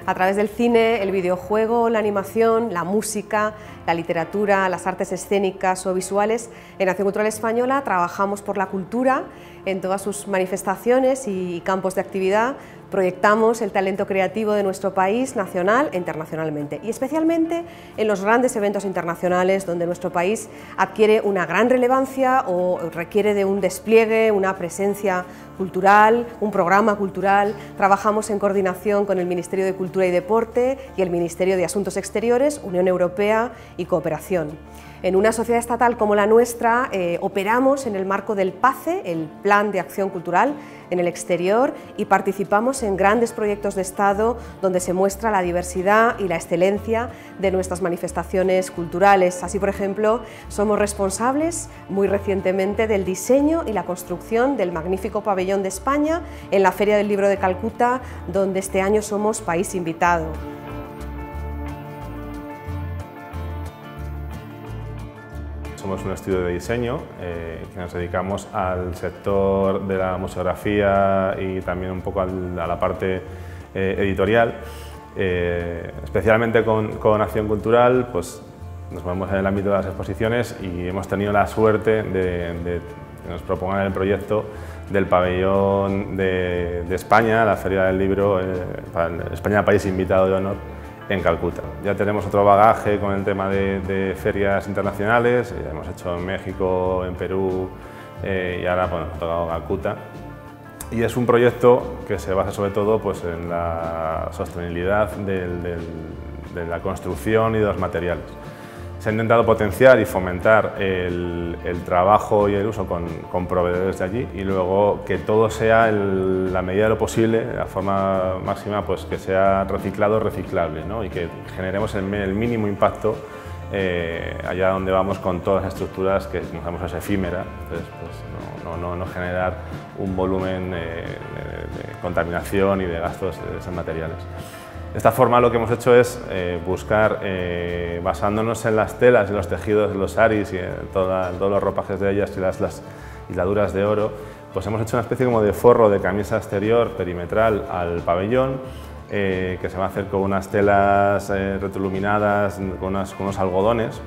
a través del cine, el videojuego, la animación, la música, la literatura, las artes escénicas o visuales. En Acción Cultural Española trabajamos por la cultura en todas sus manifestaciones y campos de actividad. Proyectamos el talento creativo de nuestro país, nacional e internacionalmente, y especialmente en los grandes eventos internacionales donde nuestro país adquiere una gran relevancia o requiere de un despliegue, una presencia cultural, un programa cultural. Trabajamos en coordinación con el Ministerio de Cultura y Deporte y el Ministerio de Asuntos Exteriores, Unión Europea y Cooperación. En una sociedad estatal como la nuestra operamos en el marco del PACE, el Plan de Acción Cultural en el Exterior, y participamos en grandes proyectos de Estado donde se muestra la diversidad y la excelencia de nuestras manifestaciones culturales. Así, por ejemplo, somos responsables muy recientemente del diseño y la construcción del magnífico pabellón de España en la Feria del Libro de Calcuta, donde este año somos país invitado. Somos un estudio de diseño que nos dedicamos al sector de la museografía y también un poco a la parte editorial. Especialmente con Acción Cultural, pues nos movemos en el ámbito de las exposiciones y hemos tenido la suerte de que nos propongan el proyecto del pabellón de España, la Feria del Libro, España País Invitado de Honor, en Calcuta. Ya tenemos otro bagaje con el tema de ferias internacionales, ya hemos hecho en México, en Perú y ahora bueno, nos ha tocado Calcuta. Y es un proyecto que se basa sobre todo pues, en la sostenibilidad de la construcción y de los materiales. Se ha intentado potenciar y fomentar el trabajo y el uso con proveedores de allí y luego que todo sea, en la medida de lo posible, de la forma máxima, pues que sea reciclado, reciclable, ¿no? Y que generemos el mínimo impacto allá donde vamos con todas las estructuras que, como sabemos, es efímera, entonces pues, no generar un volumen de contaminación y de gastos de esos materiales. De esta forma lo que hemos hecho es buscar, basándonos en las telas y los tejidos de los saris y en todos los ropajes de ellas y las hiladuras de oro, pues hemos hecho una especie como de forro de camisa exterior perimetral al pabellón, que se va a hacer con unas telas retroiluminadas, con unos algodones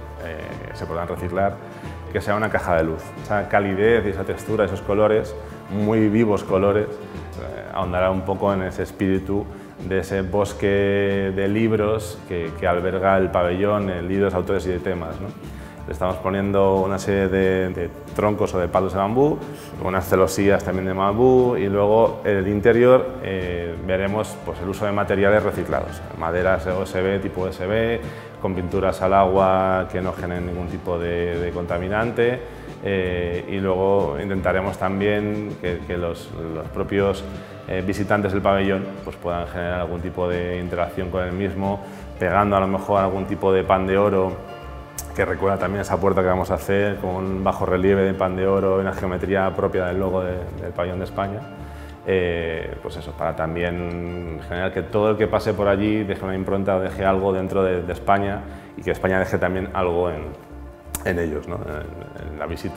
que se podrán reciclar, que sea una caja de luz. Esa calidez y esa textura, esos colores, muy vivos colores, ahondará un poco en ese espíritu de ese bosque de libros que alberga el pabellón, libros, autores y de temas, ¿no? Le estamos poniendo una serie de troncos o de palos de bambú, unas celosías también de bambú y luego en el interior veremos pues, el uso de materiales reciclados, maderas OSB tipo OSB, con pinturas al agua que no generen ningún tipo de contaminante y luego intentaremos también que los propios visitantes del pabellón pues, puedan generar algún tipo de interacción con el mismo, pegando a lo mejor algún tipo de pan de oro que recuerda también esa puerta que vamos a hacer con un bajo relieve de pan de oro y una geometría propia del logo del pabellón de España. Pues eso, para también generar que todo el que pase por allí deje una impronta, deje algo dentro de España y que España deje también algo en ellos, ¿no? en la visita.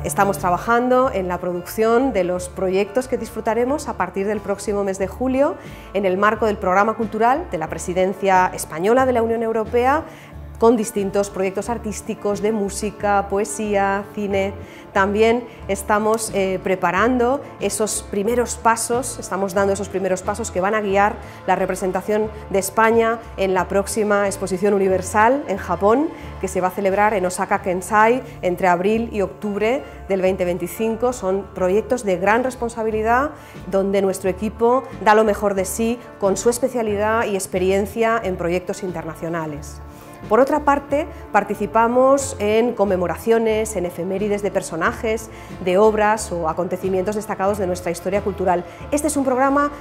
Estamos trabajando en la producción de los proyectos que disfrutaremos a partir del próximo mes de julio en el marco del programa cultural de la Presidencia Española de la Unión Europea, con distintos proyectos artísticos de música, poesía, cine. También estamos preparando esos primeros pasos, estamos dando esos primeros pasos que van a guiar la representación de España en la próxima Exposición Universal en Japón, que se va a celebrar en Osaka, Kensai, entre abril y octubre del 2025. Son proyectos de gran responsabilidad donde nuestro equipo da lo mejor de sí con su especialidad y experiencia en proyectos internacionales. Por otra parte, participamos en conmemoraciones, en efemérides de personajes, de obras o acontecimientos destacados de nuestra historia cultural. Este es un programa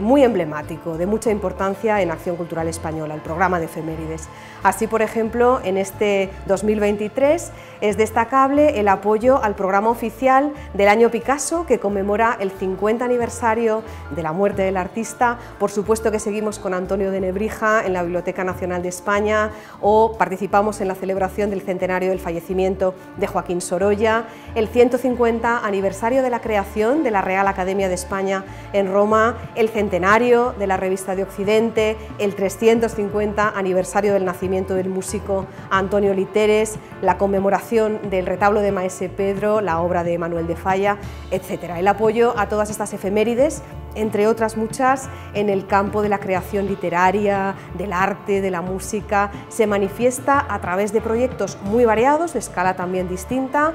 muy emblemático, de mucha importancia en Acción Cultural Española, el programa de efemérides. Así, por ejemplo, en este 2023 es destacable el apoyo al programa oficial del Año Picasso, que conmemora el 50 aniversario de la muerte del artista. Por supuesto que seguimos con Antonio de Nebrija en la Biblioteca Nacional de España, o o participamos en la celebración del centenario del fallecimiento de Joaquín Sorolla, el 150 aniversario de la creación de la Real Academia de España en Roma, el centenario de la Revista de Occidente, el 350 aniversario del nacimiento del músico Antonio Literes, la conmemoración del retablo de Maese Pedro, la obra de Manuel de Falla, etc. El apoyo a todas estas efemérides, entre otras muchas, en el campo de la creación literaria, del arte, de la música, se manifiesta a través de proyectos muy variados, de escala también distinta,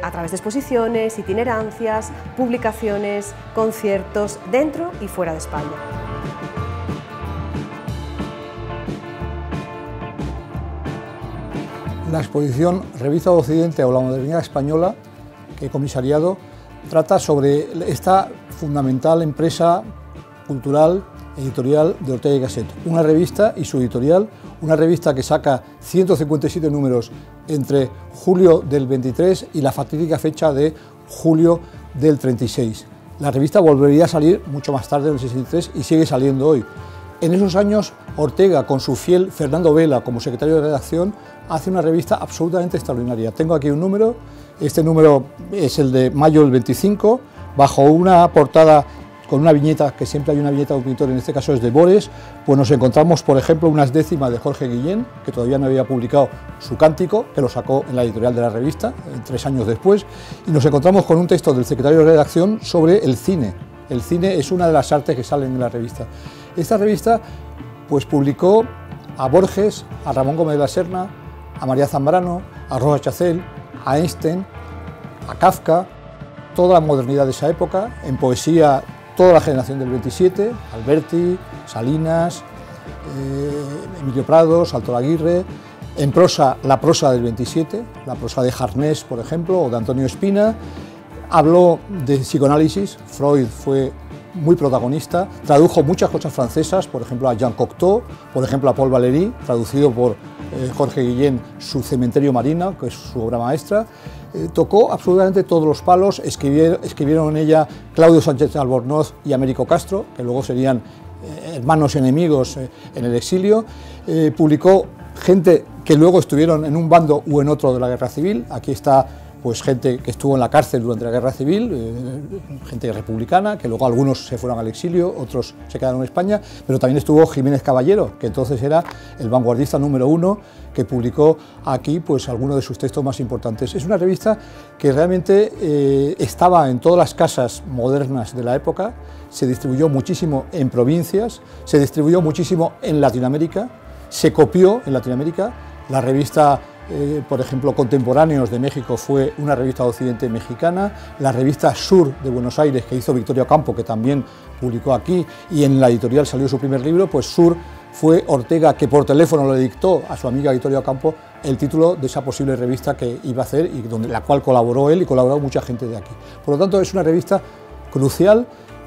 a través de exposiciones, itinerancias, publicaciones, conciertos dentro y fuera de España. La exposición Revista de Occidente o la modernidad española, que he comisariado, trata sobre esta fundamental empresa cultural editorial de Ortega y Gasset, una revista y su editorial, una revista que saca 157 números entre julio del 23 y la fatídica fecha de julio del 36. La revista volvería a salir mucho más tarde, en el 63, y sigue saliendo hoy. En esos años, Ortega, con su fiel Fernando Vela como secretario de redacción, hace una revista absolutamente extraordinaria. Tengo aquí un número, este número es el de mayo del 25, bajo una portada con una viñeta, que siempre hay una viñeta de un pintor, en este caso es de Bores, pues nos encontramos, por ejemplo, unas décimas de Jorge Guillén, que todavía no había publicado su cántico, que lo sacó en la editorial de la revista, 3 años después, y nos encontramos con un texto del secretario de redacción sobre el cine. El cine es una de las artes que salen en la revista. Esta revista pues publicó a Borges, a Ramón Gómez de la Serna, a María Zambrano, a Rosa Chacel, a Einstein, a Kafka, toda la modernidad de esa época, en poesía toda la generación del 27, Alberti, Salinas, Emilio Prado, Salto Aguirre, en prosa la prosa del 27, la prosa de Harnés, por ejemplo, o de Antonio Espina. Habló de psicoanálisis, Freud fue muy protagonista, tradujo muchas cosas francesas, por ejemplo a Jean Cocteau, por ejemplo a Paul Valéry, traducido por Jorge Guillén, su Cementerio Marina, que es su obra maestra. Tocó absolutamente todos los palos, escribieron en ella Claudio Sánchez Albornoz y Américo Castro, que luego serían hermanos enemigos en el exilio. Publicó gente que luego estuvieron en un bando u en otro de la guerra civil. Aquí está pues gente que estuvo en la cárcel durante la guerra civil, gente republicana, que luego algunos se fueron al exilio, otros se quedaron en España, pero también estuvo Jiménez Caballero, que entonces era el vanguardista número 1, que publicó aquí pues algunos de sus textos más importantes. Es una revista que realmente estaba en todas las casas modernas de la época, se distribuyó muchísimo en provincias, se distribuyó muchísimo en Latinoamérica, se copió en Latinoamérica. La revista por ejemplo, Contemporáneos de México fue una revista de Occidente mexicana, la revista Sur de Buenos Aires, que hizo Victoria Ocampo, que también publicó aquí, y en la editorial salió su primer libro, pues Sur fue Ortega, que por teléfono le dictó a su amiga Victoria Ocampo el título de esa posible revista que iba a hacer y donde la cual colaboró él y colaboró mucha gente de aquí. Por lo tanto, es una revista crucial,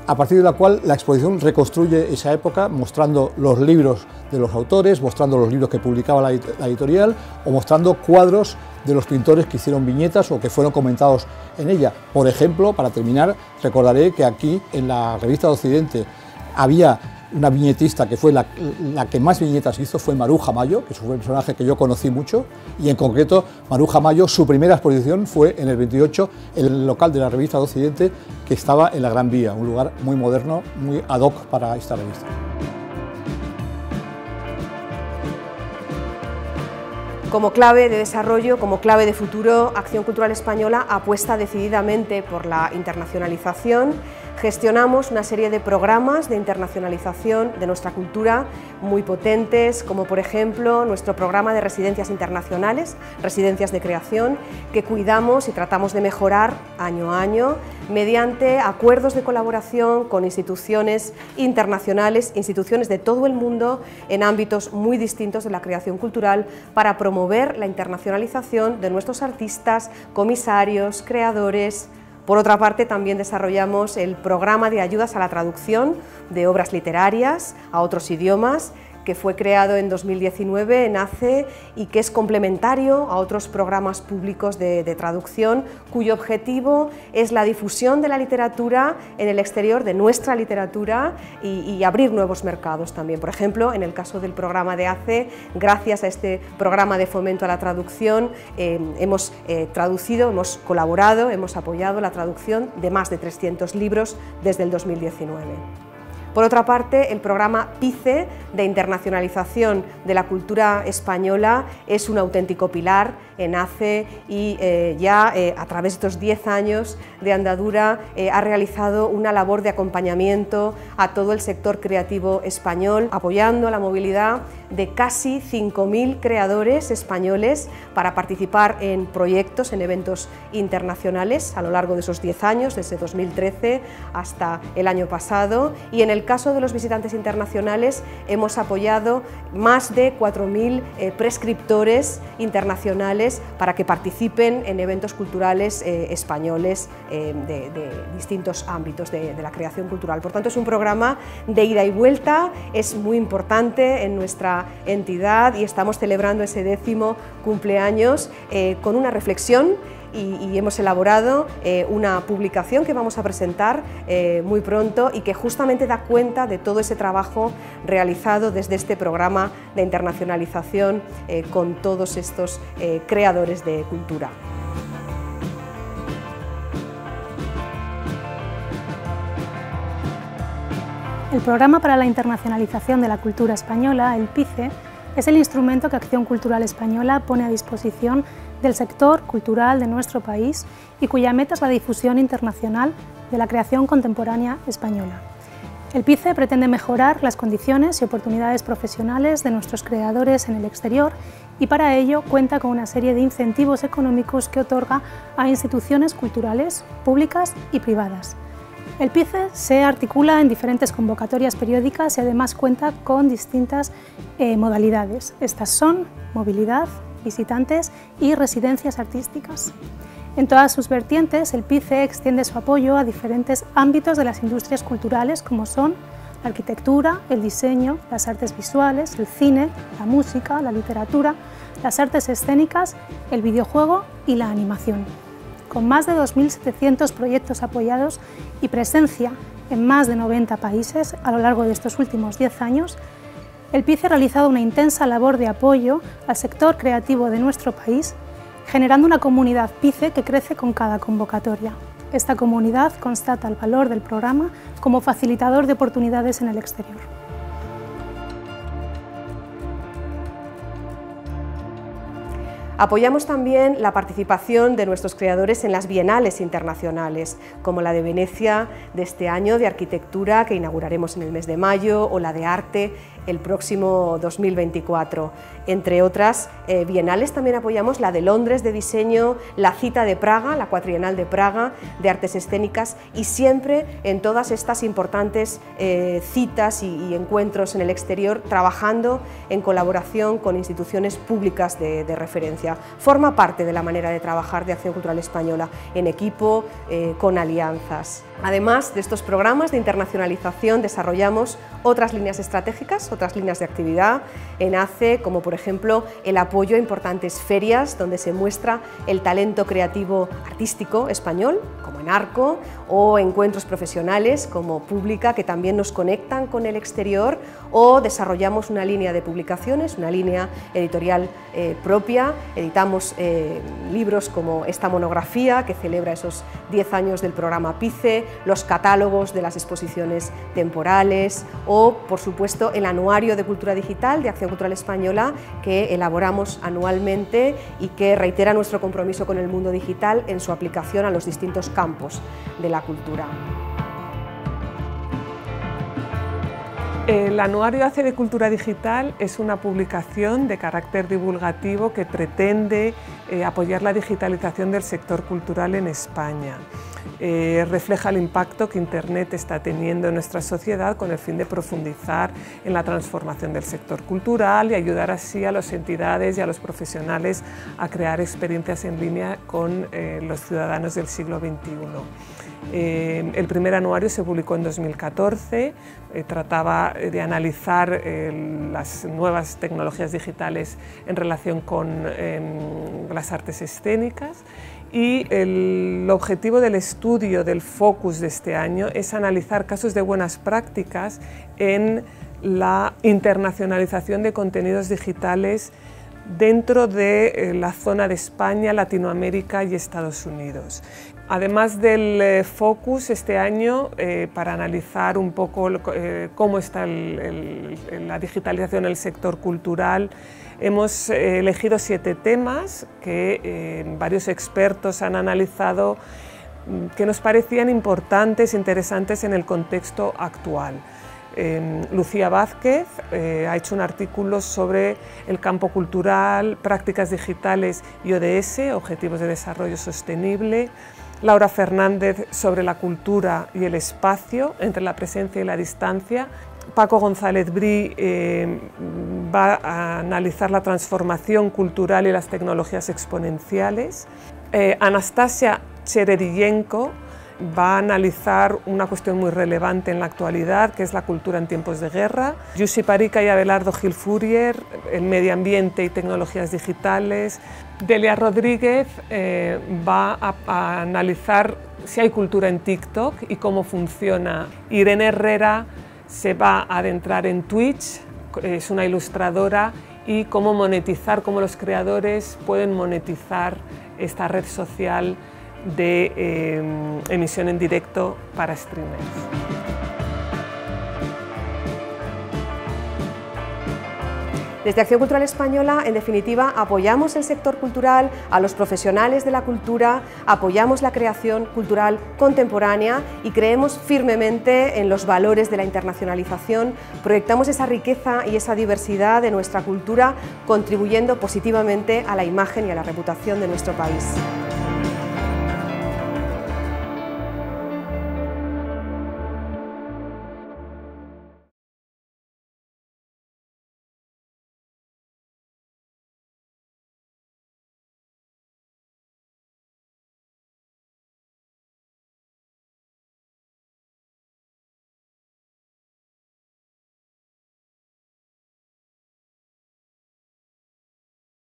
a partir de la cual la exposición reconstruye esa época, mostrando los libros de los autores, mostrando los libros que publicaba la editorial o mostrando cuadros de los pintores que hicieron viñetas o que fueron comentados en ella. Por ejemplo, para terminar, recordaré que aquí en la revista de Occidente había una viñetista que fue la que más viñetas hizo, fue Maruja Mayo, que fue un personaje que yo conocí mucho, y en concreto Maruja Mayo, su primera exposición fue en el 28 en el local de la revista de Occidente, que estaba en la Gran Vía, un lugar muy moderno, muy ad hoc para esta revista. Como clave de desarrollo, como clave de futuro, Acción Cultural Española apuesta decididamente por la internacionalización. Gestionamos una serie de programas de internacionalización de nuestra cultura muy potentes, como por ejemplo nuestro programa de residencias internacionales, residencias de creación, que cuidamos y tratamos de mejorar año a año mediante acuerdos de colaboración con instituciones internacionales, instituciones de todo el mundo en ámbitos muy distintos de la creación cultural para promover la internacionalización de nuestros artistas, comisarios, creadores. Por otra parte, también desarrollamos el programa de ayudas a la traducción de obras literarias a otros idiomas, que fue creado en 2019 en ACE y que es complementario a otros programas públicos de traducción, cuyo objetivo es la difusión de la literatura en el exterior, de nuestra literatura, y abrir nuevos mercados también. Por ejemplo, en el caso del programa de ACE, gracias a este programa de fomento a la traducción, hemos traducido, hemos colaborado, hemos apoyado la traducción de más de 300 libros desde el 2019. Por otra parte, el programa PICE de internacionalización de la cultura española es un auténtico pilar en ACE y a través de estos 10 años de andadura ha realizado una labor de acompañamiento a todo el sector creativo español, apoyando la movilidad de casi 5.000 creadores españoles para participar en proyectos, en eventos internacionales a lo largo de esos 10 años, desde 2013 hasta el año pasado, y en el caso de los visitantes internacionales hemos apoyado más de 4.000 prescriptores internacionales para que participen en eventos culturales españoles de distintos ámbitos de la creación cultural. Por tanto, es un programa de ida y vuelta, es muy importante en nuestra entidad y estamos celebrando ese 10º cumpleaños con una reflexión y hemos elaborado una publicación que vamos a presentar muy pronto y que justamente da cuenta de todo ese trabajo realizado desde este programa de internacionalización con todos estos creadores de cultura. El Programa para la Internacionalización de la Cultura Española, el PICE, es el instrumento que Acción Cultural Española pone a disposición del sector cultural de nuestro país y cuya meta es la difusión internacional de la creación contemporánea española. El PICE pretende mejorar las condiciones y oportunidades profesionales de nuestros creadores en el exterior y para ello cuenta con una serie de incentivos económicos que otorga a instituciones culturales públicas y privadas. El PICE se articula en diferentes convocatorias periódicas y además cuenta con distintas modalidades. Estas son movilidad, visitantes y residencias artísticas. En todas sus vertientes, el PICE extiende su apoyo a diferentes ámbitos de las industrias culturales como son la arquitectura, el diseño, las artes visuales, el cine, la música, la literatura, las artes escénicas, el videojuego y la animación. Con más de 2.700 proyectos apoyados y presencia en más de 90 países a lo largo de estos últimos 10 años, el PICE ha realizado una intensa labor de apoyo al sector creativo de nuestro país, generando una comunidad PICE que crece con cada convocatoria. Esta comunidad constata el valor del programa como facilitador de oportunidades en el exterior. Apoyamos también la participación de nuestros creadores en las bienales internacionales, como la de Venecia de este año de arquitectura, que inauguraremos en el mes de mayo, o la de arte el próximo 2024. Entre otras bienales también apoyamos la de Londres de diseño, la cita de Praga, la cuatrienal de Praga de artes escénicas, y siempre en todas estas importantes citas y encuentros en el exterior trabajando en colaboración con instituciones públicas de referencia. Forma parte de la manera de trabajar de Acción Cultural Española, en equipo, con alianzas. Además de estos programas de internacionalización, desarrollamos otras líneas estratégicas, otras líneas de actividad en ACE, como por ejemplo el apoyo a importantes ferias donde se muestra el talento creativo artístico español, como en Arco, o encuentros profesionales como Pública, que también nos conectan con el exterior, o desarrollamos una línea de publicaciones, una línea editorial propia. Editamos libros como esta monografía que celebra esos 10 años del programa PICE, los catálogos de las exposiciones temporales o, por supuesto, el anuario de cultura digital de Acción Cultural Española que elaboramos anualmente y que reitera nuestro compromiso con el mundo digital en su aplicación a los distintos campos de la cultura. El Anuario ACE de Cultura Digital es una publicación de carácter divulgativo que pretende apoyar la digitalización del sector cultural en España. refleja el impacto que Internet está teniendo en nuestra sociedad con el fin de profundizar en la transformación del sector cultural y ayudar así a las entidades y a los profesionales a crear experiencias en línea con los ciudadanos del siglo XXI. El primer anuario se publicó en 2014, trataba de analizar las nuevas tecnologías digitales en relación con las artes escénicas, y el objetivo del estudio, del focus de este año, es analizar casos de buenas prácticas en la internacionalización de contenidos digitales dentro de la zona de España, Latinoamérica y Estados Unidos. Además del focus este año, para analizar un poco cómo está la digitalización en el sector cultural, hemos elegido 7 temas que varios expertos han analizado, que nos parecían importantes, interesantes en el contexto actual. Lucía Vázquez ha hecho un artículo sobre el campo cultural, prácticas digitales y ODS, Objetivos de Desarrollo Sostenible. Laura Fernández sobre la cultura y el espacio, entre la presencia y la distancia. Paco González Bri va a analizar la transformación cultural y las tecnologías exponenciales. Anastasia Cheredillenko va a analizar una cuestión muy relevante en la actualidad, que es la cultura en tiempos de guerra. Jussi Parica y Abelardo Gil Furier, el medio ambiente y tecnologías digitales. Delia Rodríguez va a analizar si hay cultura en TikTok y cómo funciona. Irene Herrera se va a adentrar en Twitch, es una ilustradora, y cómo monetizar, cómo los creadores pueden monetizar esta red social de emisión en directo para streamers. Desde Acción Cultural Española, en definitiva, apoyamos el sector cultural, a los profesionales de la cultura, apoyamos la creación cultural contemporánea y creemos firmemente en los valores de la internacionalización, proyectamos esa riqueza y esa diversidad de nuestra cultura, contribuyendo positivamente a la imagen y a la reputación de nuestro país.